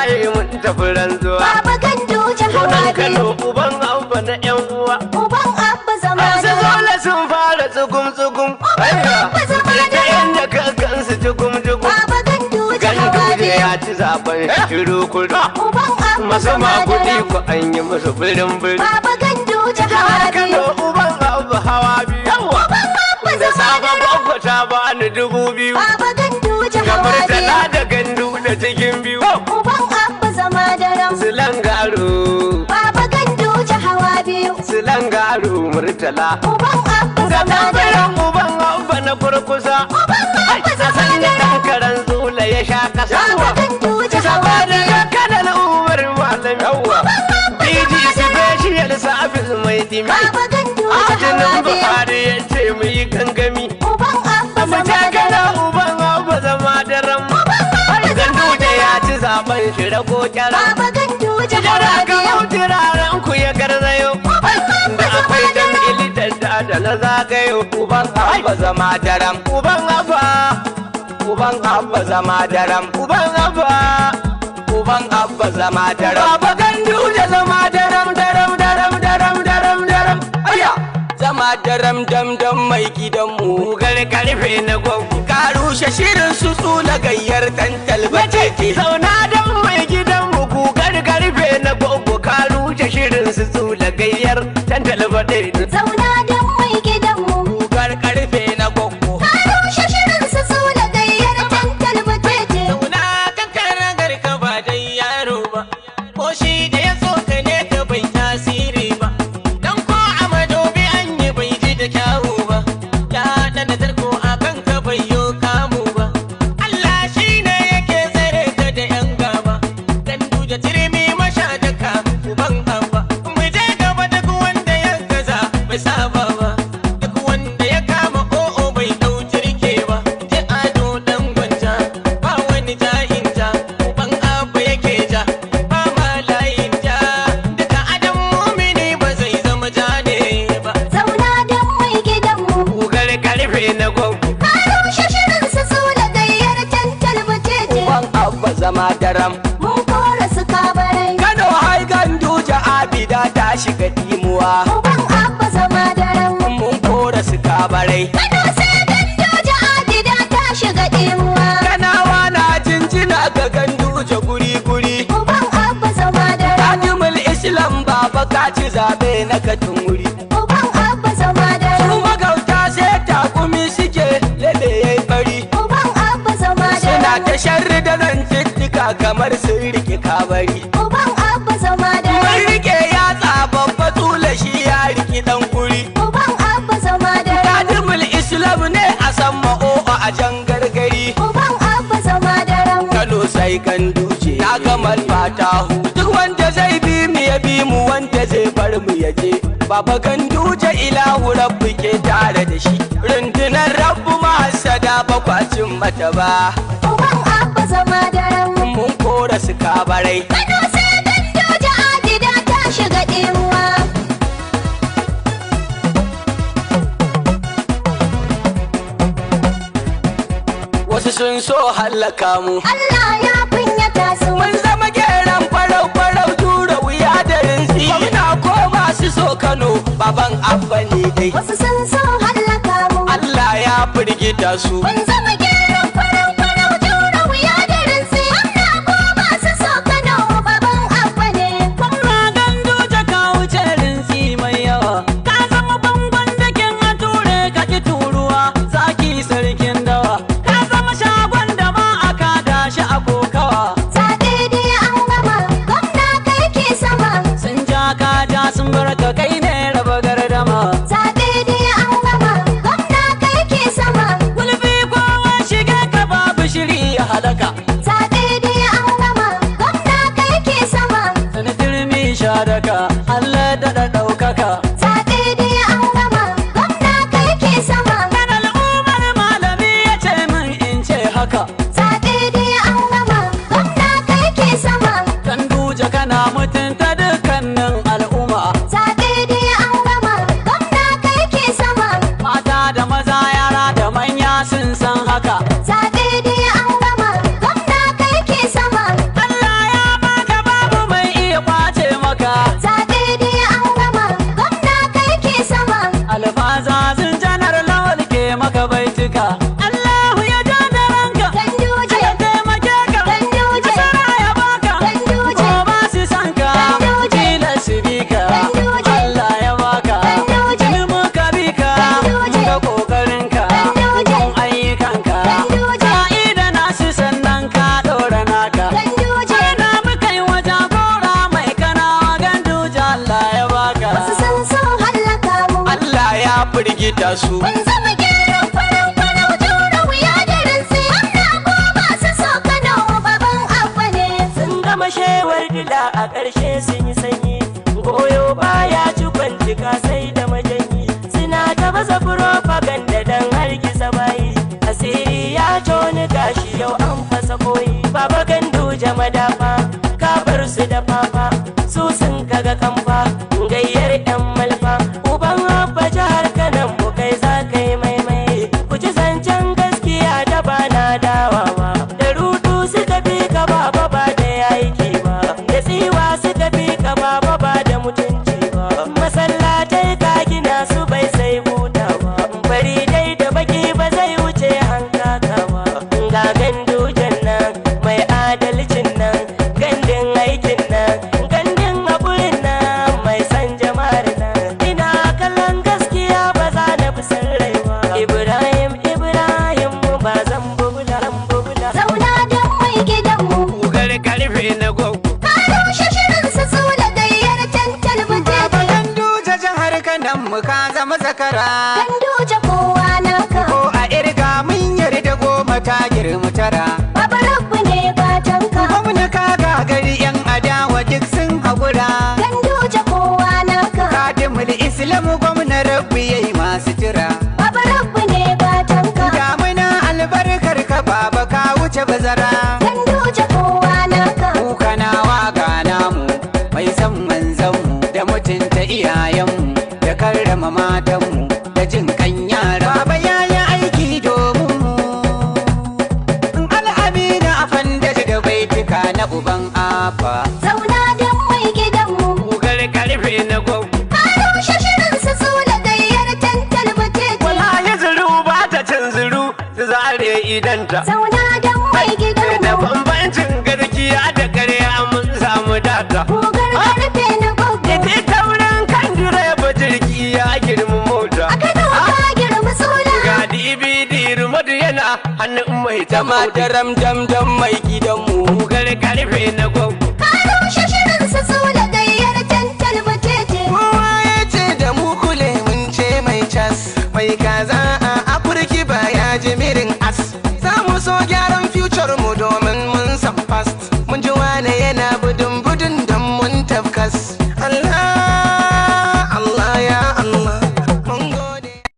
haye mun tafi rantsuwa. Baba Ganduje hawa biyu. Kano uban abba na yan uwa. Uban abba zama Su dole sun fara tsugum-tsugum. abba zama da inda ka gansu jugum-jugum. Baba Ganduje hawa Ganduje biyu. ya ci zaben shiru kudu. Uban abba Masu zama makuɗi ku an yi musu birin-birin. Baba Ganduje hawa Kano biyu. uban abba hawa biyu. Uban abba Da zama safe gwagwa ta bani 2000. Baba Ganduje Kamar hawa biyu. tana da gandu da cikin biyu. Uban abba zama daram. Silangaro. Baba Ganduje hawa biyu. Silangaro murtala. Uban abba Ga zama daram. tambaran uban abba na kurkusa. Uban abba zama Sanya daram. ɗan karen zula ya sha kasa. Baba Ganduje hawa Sama da biyu. kanal umar malam yawa. DG special service mai dimi. Baba Ganduje Ajinin hawa biyu. Buhari ya ce mu yi gangami. Uban abba Mu zama ce kana daram. uban abba zama daren. Ganduje ya ci zaben shi rago kyaran. Baba Ganduje Jira hawa ka biyu. turaren ku ya garzayo. Da akwai dan ilitar da na zagayo. Uban abba zama daram. Uban abba. Uban abba zama daram. Uban abba. Uban abba zama daram. Baba Ganduje zama daram daram daram daram daram daram. Aya! Zama daram dam dam mai gidanmu. Kugar karfe na gwamnu. Ka rushe shirin su tsula gayyar tantal Mace bace. zauna don mai gidanmu kugar karfe na gwamnu. Ka rushe shirin su tsula gayyar tantal baɗe. Zauna don mai gidanmu. Kugar karfe na gwaggo. Ka rushe shirin su su da gayyar tantal butete. Zauna kan karagar ka ba dai yaro ba. Ko shi da ya so ka ne ka bai tasiri ba. Dan ko a madobi an yi bai ji da kyawu ba. Ya ɗana tarko a kan ka bai yo kamu ba. Allah shi ne yake tsare ka da yan gaba. Ganduje tirmi masha daka uban abba. Mu je gaba duk wanda ya gaza bai saba ba. Duk wanda ya kama o'o bai ɗau jirke ba. Je ado dan gwanja ba wani jahin ja. Uban abba yake ja ba ma layin ja. Duka adam mumini ba zai zama ja ne ba. Zauna don mai gidanmu. Kugar karfe na gwamnu. Ka rushe shirin su su da gayyar tantal butete. Uban abba zama daram. Mun kora su kabarai. Kano hai Ganduje abida ta shiga dimuwa. Uban abba zama daram. Mun kora su kabarai. Kano sai Ganduje Adida ta shiga ɗimuwa. Kanawa na jinjina ga Ganduje guri-guri. Uban abba zama daram. Kadimul Islam baba ka ci zabe na katin wuri. Uban abba zama Su daram. magauta sai takumi suke lebe yayi bari. Uban abba zama Suna daram. ta sharri da zantuttuka kamar sun rike kabari. Uban abba zama Mun daram. rike yatsa babba tula shi ya riki dan kuri. Uban abba zama daram. Kadimul Islam ne a san ma'o'o a jan gargari. Uban abba zama daram. Kano sai Ganduje na gamal fatahu. Duk wanda zai bi mu ya bi mu, wanda zai bar mu ya je. Baba Ganduje ilahu rabbu ke tare da shi. Rundunar rabbu mahasada bakwacin mata ba. Uban abba zama daram. Mun kora su kabarai. Kano sai Ganduje Adida ta shiga ɗimuwa. Wasu sun so hallaka mu. Allah ya kunyata su. Mun zama geran farau-farau tura wuya da rinsi. Gwamna ko masu so Kano baban abba ne dai. Wasu sun so hallaka mu. Allah ya firgita su. Mun zama geron farau-farau jura wuya da rinsi. Gwamna ko masu so Kano baban abba ne. Gwamna Ganduje ka wuce rinsi mai yawa. Ka zama bangon dakin a ture ka ki turuwa. Zaki sarkin dawa. Ka zama shagon da ba a kada shi a kokawa. Zaɓe dai an gama, gwamna kai ke sama. Sun ja ka ja sun bar ka kai ne raba gardama. Zaɓe dai an gama, gwamna kai ke sama. Gulbi kowa shiga firgita su. Mun zama gyaran farau-farau jure wuya da rinsi. Gwamna ko masu so Kano baban abba ne. Sun gama shewar dila a ƙarshe sun yi sanyi. Goyo baya ci kwancika sai da majanyi. Suna ta baza propaganda don hargitsa bayi. Asiri ya toni gashi yau an fasa koyi. Baba Ganduje madafa ka bar su da fafa. Su sun kaga kamfa gayyar 'yan malfa. Uban abba jihar Kano mu kai za ka yi maimai. Ku ci zancen gaskiya da ba na dawawa. Da rudu suka fi ka baba ba da yaiki ba. Da tsiwa suka fi ka baba ba da mutunci ba. Masallatai ka gina su bai sai buta ba. Bari dai da baki ba zai wuce hankaka ba. Ga Gandujen nan mai adalcin nan, gandun aikin nan, gandun haƙurin nan, mai san jama'ar nan. Ina kallon gaskiya ba za na fi san rai ba. Ibrahim mu ba zan bubula. Zauna don mai gidanmu. Kugar karfe na gwaggo. Ka rushe shirin su tsula gayyar tantal Baba butete. Ganduje jihar Kano mu ka zama zakara. Ganduje kowa naka. Ko a irga mun yarda goma ta girma tara. Baba rabbu ne gatanka. Gwamna ka gagari 'yan adawa duk sun haƙura. Ganduje kowa naka. Kadimul Islam gwamna rabbi yayi masu jira. Baba rabbu ne gatanka. Damuna albarkar ka baba ka wuce bazara. Ganduje kowa naka. Kukanawa ga namu mai san manzanmu da mutunta iyayenmu da karrama matanmu da jin kan yara. Baba ya yi aiki domin mu. Al'amina a fandaji da baitika na uban afa. Zauna don mai gidanmu. Kugar karfe na gwaggo. Ka rushe shirin su tsula gayyar tantal butete. Wallahi zuru ba ta cin zuru ta zare idanta. Zauna don mai Da gidanmu. bambancin garkiya da ƙarya mun samu data. Kugar karfe na gogo. Ita taurin kan direba jirgi ya girma mota. A Kano ka girma suna. Ga DVD remote yana hannun mai Dama tamati. daram dam mai gidanmu. Kugar karfe na gwaggo. Ka rushe shirin su tsula gayyar tantal butete. Kowa ya ce da mu kule mun ce mai cas. Mai kaza